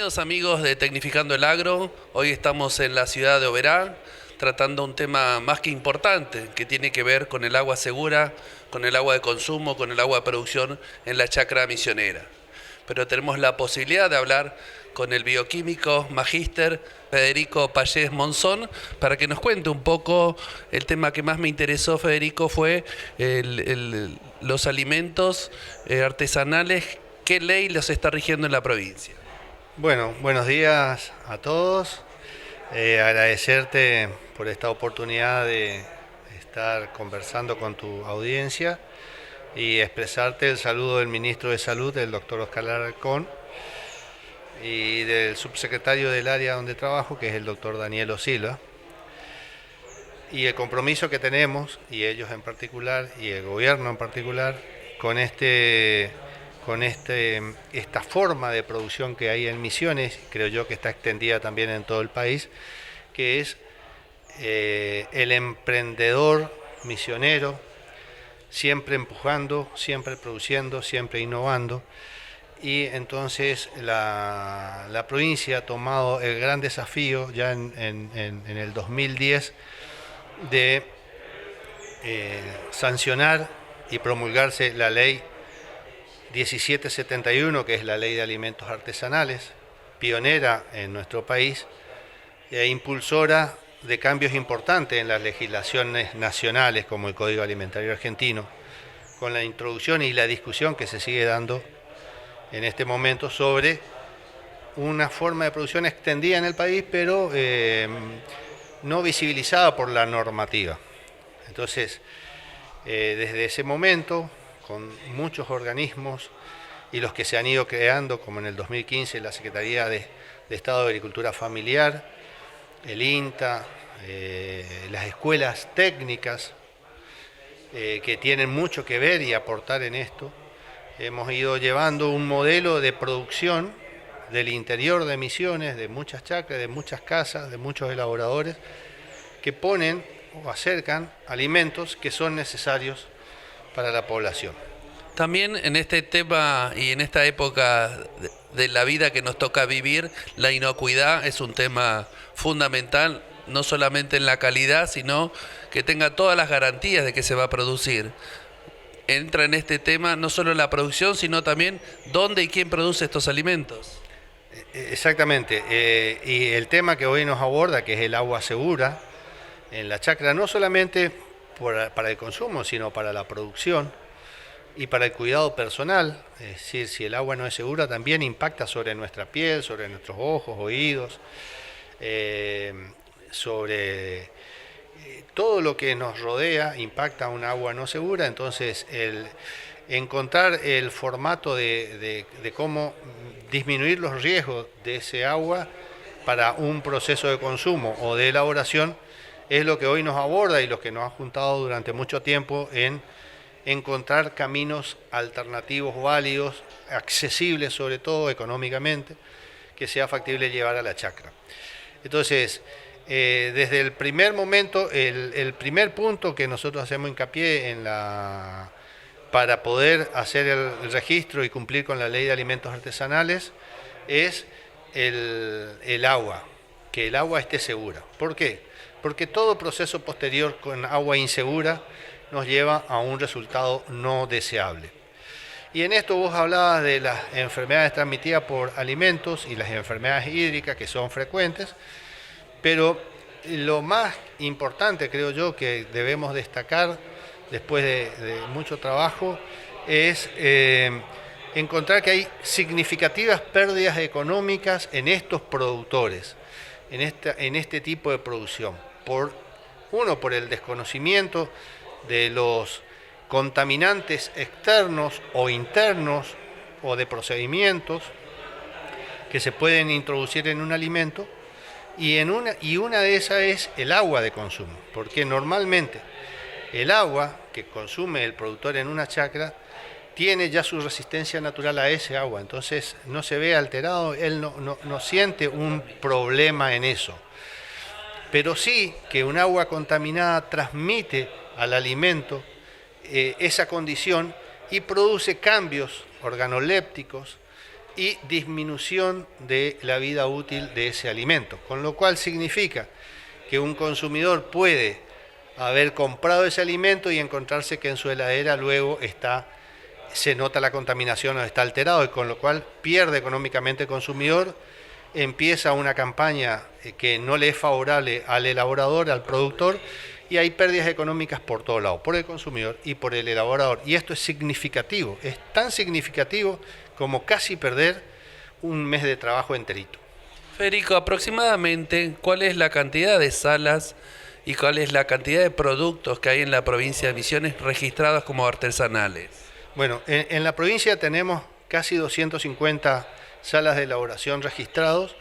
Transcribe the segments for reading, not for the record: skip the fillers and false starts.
Bienvenidos amigos de Tecnificando el Agro. Hoy estamos en la ciudad de Oberá tratando un tema más que importante que tiene que ver con el agua segura, con el agua de consumo, con el agua de producción en la chacra misionera. Pero tenemos la posibilidad de hablar con el bioquímico magíster Federico Pallés Monzón para que nos cuente un poco. El tema que más me interesó, Federico, fue los alimentos artesanales. ¿Qué ley los está rigiendo en la provincia? Bueno, buenos días a todos. Agradecerte por esta oportunidad de estar conversando con tu audiencia y expresarte el saludo del ministro de Salud, el doctor Oscar Alarcón, y del subsecretario del área donde trabajo, que es el doctor Daniel Silva, y el compromiso que tenemos, y ellos en particular, y el gobierno en particular, con esta forma de producción que hay en Misiones, creo yo que está extendida también en todo el país, que es el emprendedor misionero, siempre empujando, siempre produciendo, siempre innovando. Y entonces la provincia ha tomado el gran desafío ya en el 2010 de sancionar y promulgarse la ley 1771, que es la Ley de Alimentos Artesanales, pionera en nuestro país e impulsora de cambios importantes en las legislaciones nacionales, como el Código Alimentario Argentino, con la introducción y la discusión que se sigue dando en este momento sobre una forma de producción extendida en el país, pero no visibilizada por la normativa. Entonces, desde ese momento, con muchos organismos y los que se han ido creando, como en el 2015 la Secretaría de Estado de Agricultura Familiar, el INTA, las escuelas técnicas que tienen mucho que ver y aportar en esto. Hemos ido llevando un modelo de producción del interior de Misiones, de muchas chacras, de muchas casas, de muchos elaboradores, que ponen o acercan alimentos que son necesarios para la población. También en este tema y en esta época de la vida que nos toca vivir, la inocuidad es un tema fundamental, no solamente en la calidad, sino que tenga todas las garantías de que se va a producir. Entra en este tema no solo la producción, sino también dónde y quién produce estos alimentos. Exactamente, y el tema que hoy nos aborda, que es el agua segura en la chacra, no solamente para el consumo, sino para la producción y para el cuidado personal. Es decir, si el agua no es segura, también impacta sobre nuestra piel, sobre nuestros ojos, oídos, sobre todo lo que nos rodea impacta un agua no segura. Entonces, encontrar el formato de cómo disminuir los riesgos de ese agua para un proceso de consumo o de elaboración es lo que hoy nos aborda y lo que nos ha juntado durante mucho tiempo en encontrar caminos alternativos válidos, accesibles sobre todo económicamente, que sea factible llevar a la chacra. Entonces, desde el primer momento, el primer punto que nosotros hacemos hincapié para poder hacer el registro y cumplir con la Ley de Alimentos Artesanales es el agua, que el agua esté segura. ¿Por qué? Porque todo proceso posterior con agua insegura nos lleva a un resultado no deseable. Y en esto vos hablabas de las enfermedades transmitidas por alimentos y las enfermedades hídricas que son frecuentes, pero lo más importante, creo yo, que debemos destacar después de mucho trabajo es encontrar que hay significativas pérdidas económicas en estos productores, en este tipo de producción. Por el desconocimiento de los contaminantes externos o internos o de procedimientos que se pueden introducir en un alimento, y una de esas es el agua de consumo, porque normalmente el agua que consume el productor en una chacra tiene ya su resistencia natural a ese agua, entonces no se ve alterado, él no siente un problema en eso. Pero sí que un agua contaminada transmite al alimento esa condición y produce cambios organolépticos y disminución de la vida útil de ese alimento, con lo cual significa que un consumidor puede haber comprado ese alimento y encontrarse que en su heladera luego se nota la contaminación o está alterado, y con lo cual pierde económicamente el consumidor, empieza una campaña que no le es favorable al elaborador, al productor, y hay pérdidas económicas por todos lados, por el consumidor y por el elaborador. Y esto es significativo, es tan significativo como casi perder un mes de trabajo enterito. Federico, aproximadamente, ¿cuál es la cantidad de salas y cuál es la cantidad de productos que hay en la provincia de Misiones registrados como artesanales? Bueno, en la provincia tenemos casi 250 salas de elaboración registrados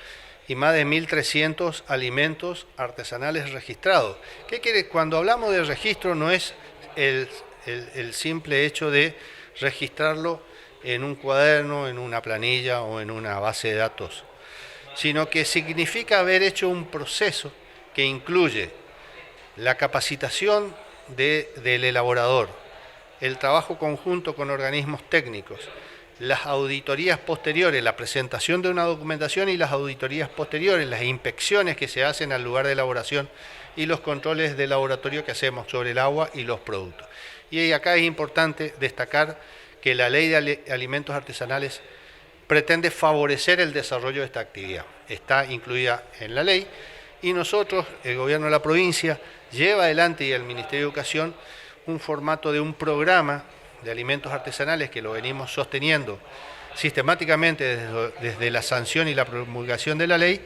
y más de 1.300 alimentos artesanales registrados. ¿Qué quiere? Cuando hablamos de registro no es el simple hecho de registrarlo en un cuaderno, en una planilla o en una base de datos, sino que significa haber hecho un proceso que incluye la capacitación del elaborador, el trabajo conjunto con organismos técnicos, las auditorías posteriores, la presentación de una documentación y las auditorías posteriores, las inspecciones que se hacen al lugar de elaboración y los controles de laboratorio que hacemos sobre el agua y los productos. Y acá es importante destacar que la Ley de Alimentos Artesanales pretende favorecer el desarrollo de esta actividad. Está incluida en la ley y nosotros, el gobierno de la provincia, lleva adelante, y el Ministerio de Educación, un formato de un programa de alimentos artesanales que lo venimos sosteniendo sistemáticamente desde la sanción y la promulgación de la ley,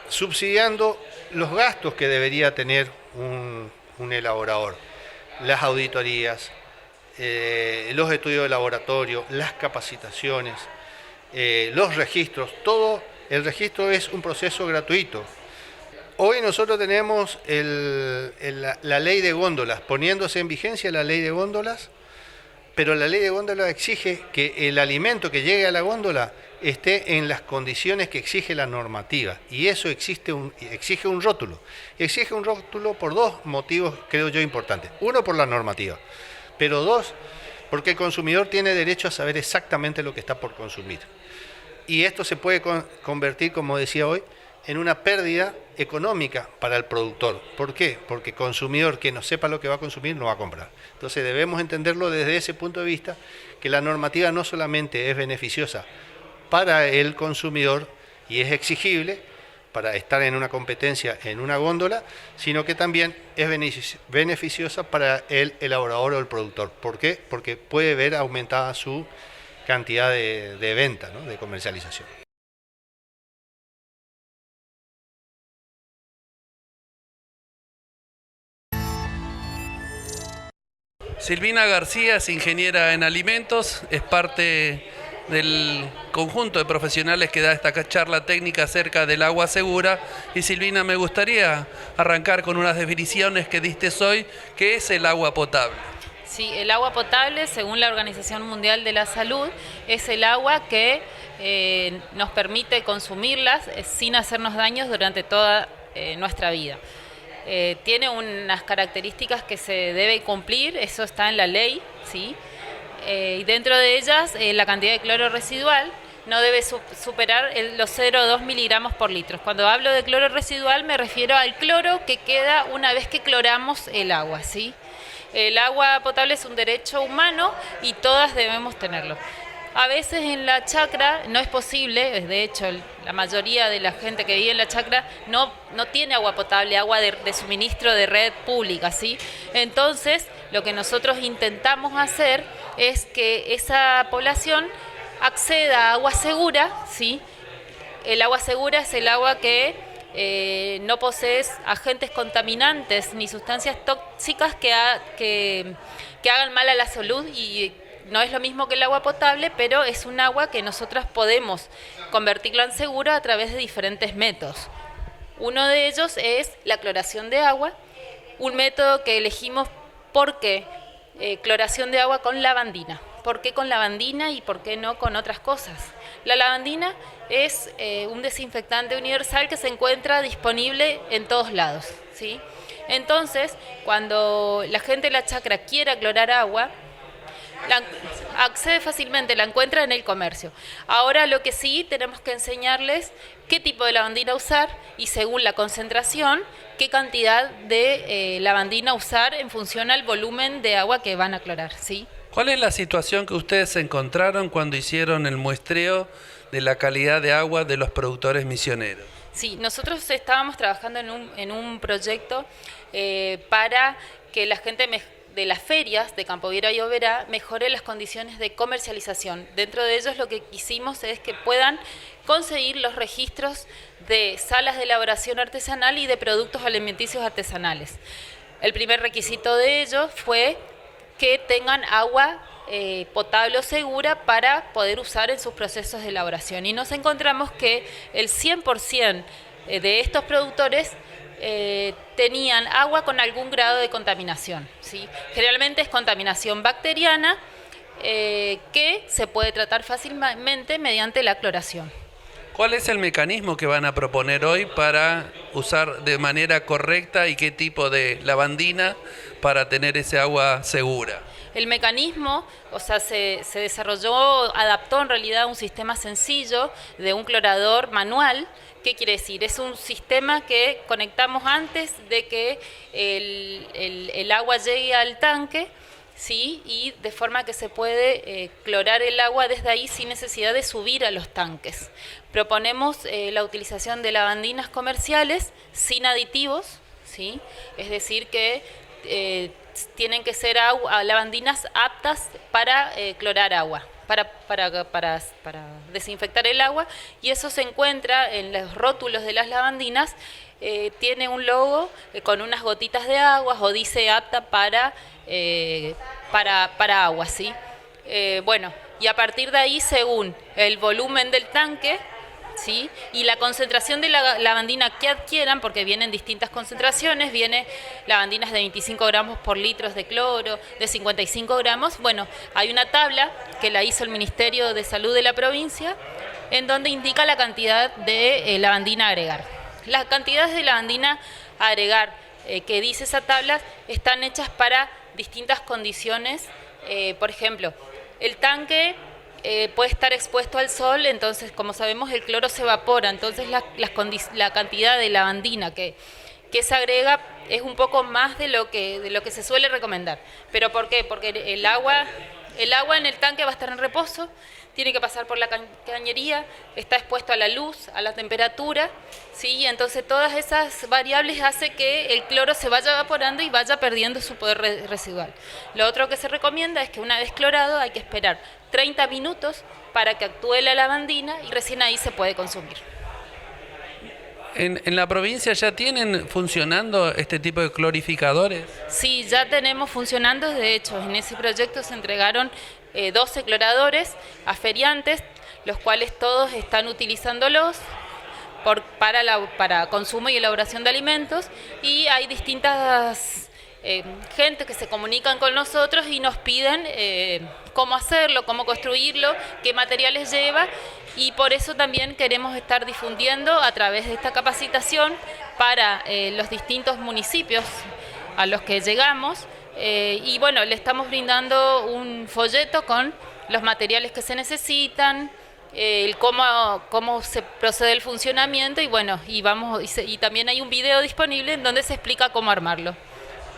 subsidiando los gastos que debería tener un elaborador, las auditorías, los estudios de laboratorio, las capacitaciones, los registros. Todo el registro es un proceso gratuito. Hoy nosotros tenemos la ley de góndolas, poniéndose en vigencia la ley de góndolas, pero la ley de góndolas exige que el alimento que llegue a la góndola esté en las condiciones que exige la normativa, y eso exige un rótulo. Exige un rótulo por dos motivos, creo yo, importantes. Uno, por la normativa, pero dos, porque el consumidor tiene derecho a saber exactamente lo que está por consumir. Y esto se puede convertir, como decía hoy, en una pérdida económica para el productor. ¿Por qué? Porque el consumidor que no sepa lo que va a consumir no va a comprar. Entonces debemos entenderlo desde ese punto de vista, que la normativa no solamente es beneficiosa para el consumidor y es exigible para estar en una competencia en una góndola, sino que también es beneficiosa para el elaborador o el productor. ¿Por qué? Porque puede ver aumentada su cantidad de venta, ¿no?, de comercialización. Silvina García es ingeniera en alimentos, es parte del conjunto de profesionales que da esta charla técnica acerca del agua segura. Y Silvina, me gustaría arrancar con unas definiciones que diste hoy. ¿Qué es el agua potable? Sí, el agua potable, según la Organización Mundial de la Salud, es el agua que nos permite consumirlas sin hacernos daños durante toda nuestra vida. Tiene unas características que se debe cumplir, eso está en la ley, ¿sí? Y dentro de ellas, la cantidad de cloro residual no debe superar los 0,2 miligramos por litro. Cuando hablo de cloro residual me refiero al cloro que queda una vez que cloramos el agua, ¿sí? El agua potable es un derecho humano y todas debemos tenerlo. A veces en la chacra no es posible, de hecho la mayoría de la gente que vive en la chacra no tiene agua potable, agua de suministro de red pública, ¿sí? Entonces lo que nosotros intentamos hacer es que esa población acceda a agua segura, ¿sí? El agua segura es el agua que no posee agentes contaminantes ni sustancias tóxicas que hagan mal a la salud, y no es lo mismo que el agua potable, pero es un agua que nosotros podemos convertirla en segura a través de diferentes métodos. Uno de ellos es la cloración de agua, un método que elegimos porque cloración de agua con lavandina. ¿Por qué con lavandina y por qué no con otras cosas? La lavandina es un desinfectante universal que se encuentra disponible en todos lados, ¿sí? Entonces, cuando la gente de la chacra quiera clorar agua, accede fácilmente, la encuentra en el comercio. Ahora lo que sí tenemos que enseñarles qué tipo de lavandina usar y según la concentración, qué cantidad de lavandina usar en función al volumen de agua que van a clorar, ¿sí? ¿Cuál es la situación que ustedes encontraron cuando hicieron el muestreo de la calidad de agua de los productores misioneros? Sí, nosotros estábamos trabajando en un proyecto para que la gente de las ferias de Campo Viera y Oberá mejore las condiciones de comercialización. Dentro de ellos lo que quisimos es que puedan conseguir los registros de salas de elaboración artesanal y de productos alimenticios artesanales. El primer requisito de ello fue que tengan agua potable o segura para poder usar en sus procesos de elaboración. Y nos encontramos que el 100% de estos productores tenían agua con algún grado de contaminación, ¿sí? Generalmente es contaminación bacteriana que se puede tratar fácilmente mediante la cloración. ¿Cuál es el mecanismo que van a proponer hoy para usar de manera correcta y qué tipo de lavandina para tener ese agua segura? El mecanismo, o sea, se desarrolló, adaptó en realidad a un sistema sencillo de un clorador manual. ¿Qué quiere decir? Es un sistema que conectamos antes de que el agua llegue al tanque, ¿sí? Y de forma que se puede clorar el agua desde ahí sin necesidad de subir a los tanques. Proponemos la utilización de lavandinas comerciales sin aditivos, ¿sí? Es decir que tienen que ser lavandinas aptas para clorar agua, para desinfectar el agua, y eso se encuentra en los rótulos de las lavandinas. Tiene un logo con unas gotitas de agua o dice apta para agua, ¿sí? Bueno, y a partir de ahí, según el volumen del tanque, ¿sí? Y la concentración de la lavandina que adquieran, porque vienen distintas concentraciones, viene lavandinas de 25 gramos por litros de cloro, de 55 gramos. Bueno, hay una tabla que la hizo el Ministerio de Salud de la provincia, en donde indica la cantidad de lavandina a agregar. Las cantidades de lavandina a agregar que dice esa tabla están hechas para distintas condiciones. Por ejemplo, el tanque puede estar expuesto al sol, entonces como sabemos el cloro se evapora, entonces la cantidad de lavandina que se agrega es un poco más de lo que se suele recomendar. ¿Pero por qué? Porque el agua en el tanque va a estar en reposo, tiene que pasar por la cañería, está expuesto a la luz, a la temperatura, ¿sí? Entonces todas esas variables hacen que el cloro se vaya evaporando y vaya perdiendo su poder residual. Lo otro que se recomienda es que una vez clorado hay que esperar 30 minutos para que actúe la lavandina y recién ahí se puede consumir. ¿En la provincia ya tienen funcionando este tipo de clorificadores? Sí, ya tenemos funcionando. De hecho, en ese proyecto se entregaron 12 cloradores a feriantes, los cuales todos están utilizándolos para consumo y elaboración de alimentos, y hay distintas gente que se comunican con nosotros y nos piden cómo hacerlo, cómo construirlo, qué materiales lleva, y por eso también queremos estar difundiendo a través de esta capacitación para los distintos municipios a los que llegamos. Y bueno, le estamos brindando un folleto con los materiales que se necesitan, cómo se procede el funcionamiento, y bueno, y también hay un video disponible en donde se explica cómo armarlo.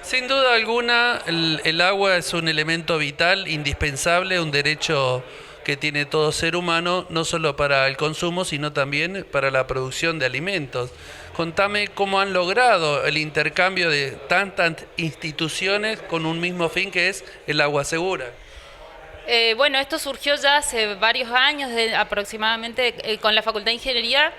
Sin duda alguna, el agua es un elemento vital, indispensable, un derecho que tiene todo ser humano, no solo para el consumo, sino también para la producción de alimentos. Contame cómo han logrado el intercambio de tantas instituciones con un mismo fin, que es el agua segura. Bueno, esto surgió ya hace varios años, aproximadamente con la Facultad de Ingeniería.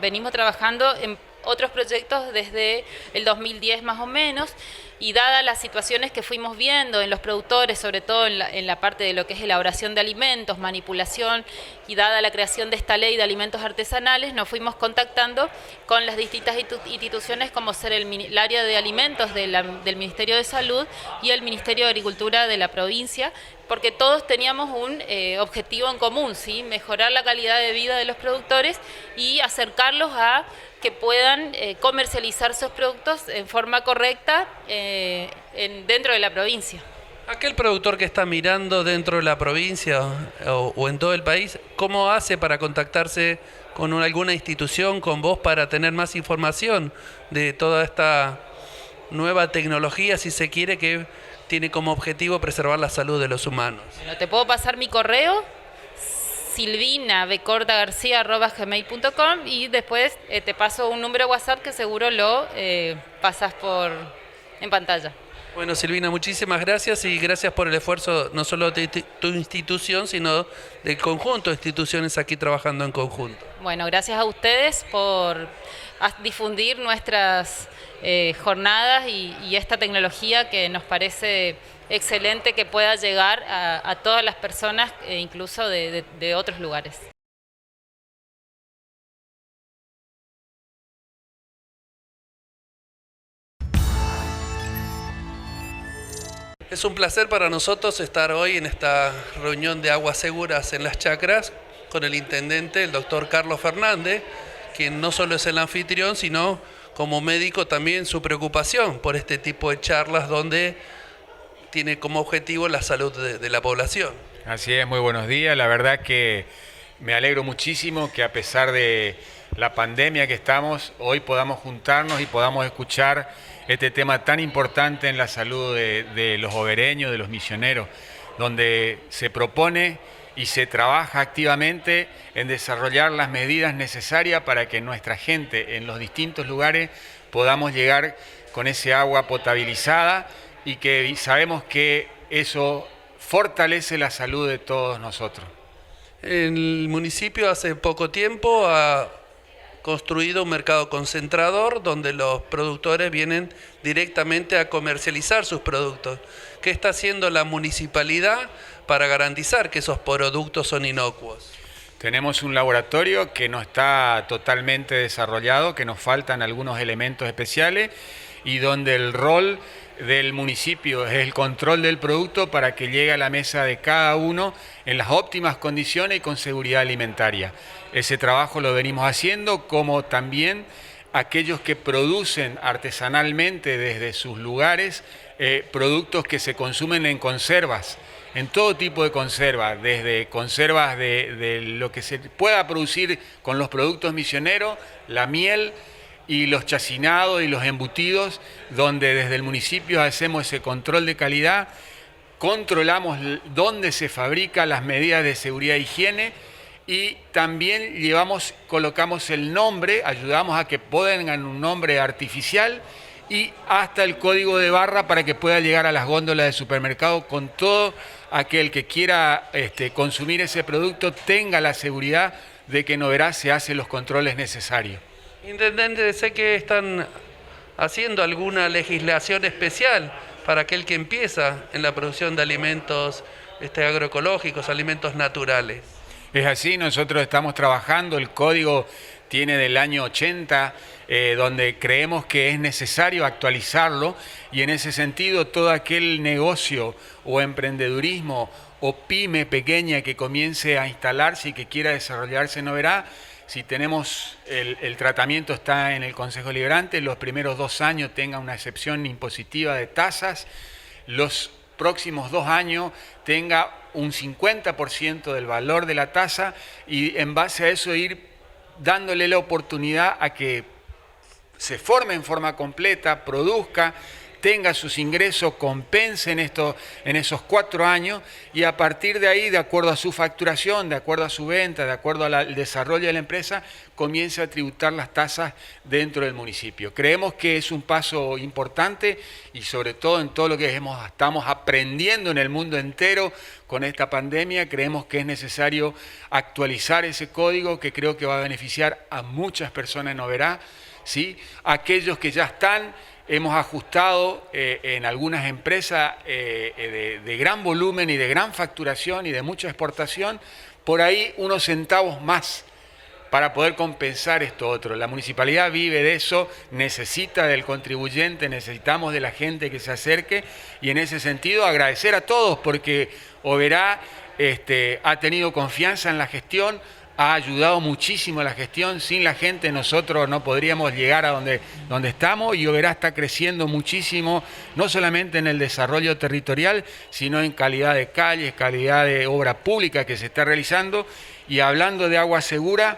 Venimos trabajando en otros proyectos desde el 2010 más o menos, y dadas las situaciones que fuimos viendo en los productores, sobre todo en la parte de lo que es elaboración de alimentos, manipulación, y dada la creación de esta ley de alimentos artesanales, nos fuimos contactando con las distintas instituciones, como ser el área de alimentos del Ministerio de Salud y el Ministerio de Agricultura de la provincia, porque todos teníamos un objetivo en común, ¿sí? Mejorar la calidad de vida de los productores y acercarlos a que puedan comercializar sus productos en forma correcta dentro de la provincia. Aquel productor que está mirando dentro de la provincia o en todo el país, ¿cómo hace para contactarse con alguna institución, con vos, para tener más información de toda esta nueva tecnología, si se quiere, que tiene como objetivo preservar la salud de los humanos? Bueno, te puedo pasar mi correo, silvinabecortagarcia@gmail.com, y después te paso un número de WhatsApp que seguro lo pasas en pantalla. Bueno, Silvina, muchísimas gracias y gracias por el esfuerzo no solo de tu institución, sino del conjunto de instituciones aquí trabajando en conjunto. Bueno, gracias a ustedes por difundir nuestras jornadas y esta tecnología que nos parece excelente que pueda llegar a todas las personas, incluso de otros lugares. Es un placer para nosotros estar hoy en esta reunión de aguas seguras en las chacras con el intendente, el doctor Carlos Fernández, quien no solo es el anfitrión, sino como médico también su preocupación por este tipo de charlas donde tiene como objetivo la salud de la población. Así es, muy buenos días. La verdad que me alegro muchísimo que a pesar de la pandemia que estamos, hoy podamos juntarnos y podamos escuchar este tema tan importante en la salud de los obereños, de los misioneros, donde se propone y se trabaja activamente en desarrollar las medidas necesarias para que nuestra gente en los distintos lugares podamos llegar con ese agua potabilizada y que sabemos que eso fortalece la salud de todos nosotros. El municipio hace poco tiempo ha construido un mercado concentrador donde los productores vienen directamente a comercializar sus productos. ¿Qué está haciendo la municipalidad para garantizar que esos productos son inocuos? Tenemos un laboratorio que no está totalmente desarrollado, que nos faltan algunos elementos especiales y donde el rol del municipio es el control del producto para que llegue a la mesa de cada uno en las óptimas condiciones y con seguridad alimentaria. Ese trabajo lo venimos haciendo, como también aquellos que producen artesanalmente desde sus lugares productos que se consumen en conservas, en todo tipo de conservas, desde conservas de lo que se pueda producir con los productos misioneros, la miel y los chacinados y los embutidos, donde desde el municipio hacemos ese control de calidad, controlamos dónde se fabrica, las medidas de seguridad e higiene, y también colocamos el nombre, ayudamos a que pongan un nombre artificial y hasta el código de barra para que pueda llegar a las góndolas de supermercado con todo aquel que quiera consumir ese producto tenga la seguridad de que en Oberá se hacen los controles necesarios. Intendente, sé que están haciendo alguna legislación especial para aquel que empieza en la producción de alimentos agroecológicos, alimentos naturales. Es así, nosotros estamos trabajando, el código tiene del año 80, donde creemos que es necesario actualizarlo, y en ese sentido todo aquel negocio o emprendedurismo o pyme pequeña que comience a instalarse y que quiera desarrollarse en Oberá, si tenemos el tratamiento está en el Consejo Liberante, los primeros 2 años tenga una excepción impositiva de tasas, los próximos 2 años tenga un 50% del valor de la tasa, y en base a eso ir dándole la oportunidad a que se forme en forma completa, produzca, tenga sus ingresos, compense en esos 4 años, y a partir de ahí, de acuerdo a su facturación, de acuerdo a su venta, de acuerdo al desarrollo de la empresa, comience a tributar las tasas dentro del municipio. Creemos que es un paso importante, y sobre todo en todo lo que estamos aprendiendo en el mundo entero con esta pandemia, creemos que es necesario actualizar ese código, que creo que va a beneficiar a muchas personas en Oberá, ¿sí? Aquellos que ya están, hemos ajustado en algunas empresas de gran volumen y de gran facturación y de mucha exportación, por ahí unos centavos más para poder compensar esto otro. La municipalidad vive de eso, necesita del contribuyente, necesitamos de la gente que se acerque, y en ese sentido agradecer a todos porque Oberá ha tenido confianza en la gestión, ha ayudado muchísimo a la gestión. Sin la gente nosotros no podríamos llegar a donde estamos, y Oberá está creciendo muchísimo, no solamente en el desarrollo territorial, sino en calidad de calles, calidad de obra pública que se está realizando. Y hablando de agua segura,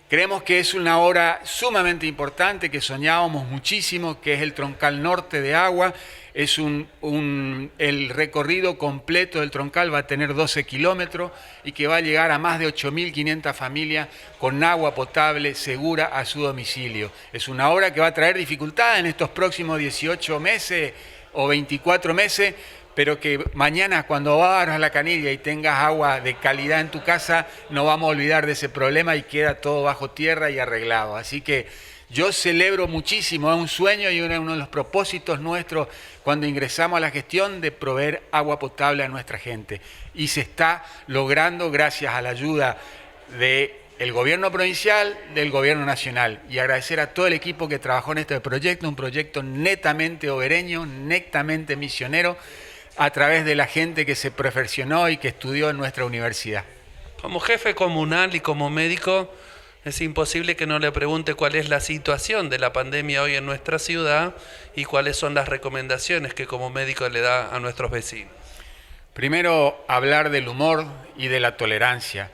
creemos que es una obra sumamente importante que soñábamos muchísimo, que es el troncal norte de agua. Es el recorrido completo del troncal va a tener 12 kilómetros y que va a llegar a más de 8.500 familias con agua potable segura a su domicilio. Es una obra que va a traer dificultades en estos próximos 18 meses o 24 meses, pero que mañana cuando abras la canilla y tengas agua de calidad en tu casa, no vamos a olvidar de ese problema y queda todo bajo tierra y arreglado. Así que yo celebro muchísimo, es un sueño y uno de los propósitos nuestros cuando ingresamos a la gestión de proveer agua potable a nuestra gente. Y se está logrando gracias a la ayuda del gobierno provincial, del gobierno nacional. Y agradecer a todo el equipo que trabajó en este proyecto, un proyecto netamente obereño, netamente misionero, a través de la gente que se perfeccionó y que estudió en nuestra universidad. Como jefe comunal y como médico, es imposible que no le pregunte cuál es la situación de la pandemia hoy en nuestra ciudad y cuáles son las recomendaciones que como médico le da a nuestros vecinos. Primero, hablar del humor y de la tolerancia.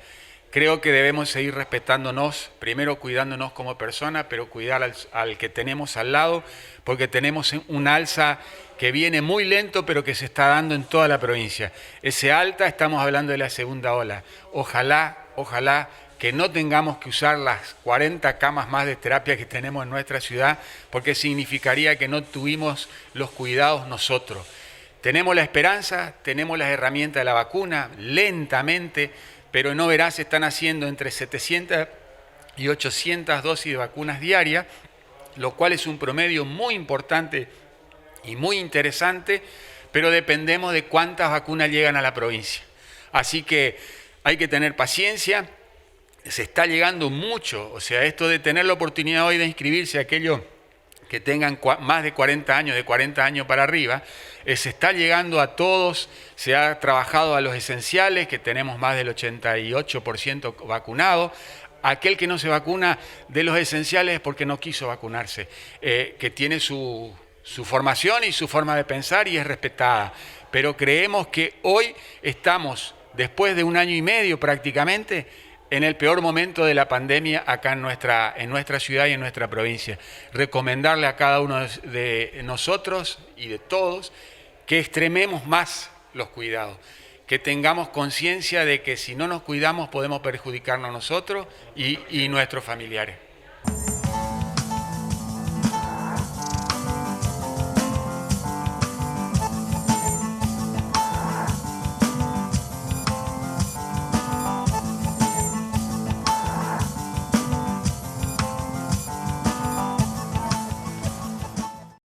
Creo que debemos seguir respetándonos, primero cuidándonos como persona, pero cuidar al que tenemos al lado, porque tenemos un alza que viene muy lento, pero que se está dando en toda la provincia. Ese alta, estamos hablando de la segunda ola. Ojalá que no tengamos que usar las 40 camas más de terapia que tenemos en nuestra ciudad, porque significaría que no tuvimos los cuidados nosotros. Tenemos la esperanza, tenemos las herramientas de la vacuna, lentamente, pero en Oberá se están haciendo entre 700 y 800 dosis de vacunas diarias, lo cual es un promedio muy importante y muy interesante, pero dependemos de cuántas vacunas llegan a la provincia. Así que hay que tener paciencia, se está llegando mucho, o sea, esto de tener la oportunidad hoy de inscribirse a aquellos que tengan más de 40 años, de 40 años para arriba, se está llegando a todos, se ha trabajado a los esenciales, que tenemos más del 88% vacunado. Aquel que no se vacuna de los esenciales es porque no quiso vacunarse, que tiene su formación y su forma de pensar y es respetada. Pero creemos que hoy estamos, después de 1 año y medio prácticamente, en el peor momento de la pandemia acá en nuestra ciudad y en nuestra provincia. Recomendarle a cada uno de nosotros y de todos que extrememos más los cuidados, que tengamos conciencia de que si no nos cuidamos podemos perjudicarnos nosotros y nuestros familiares.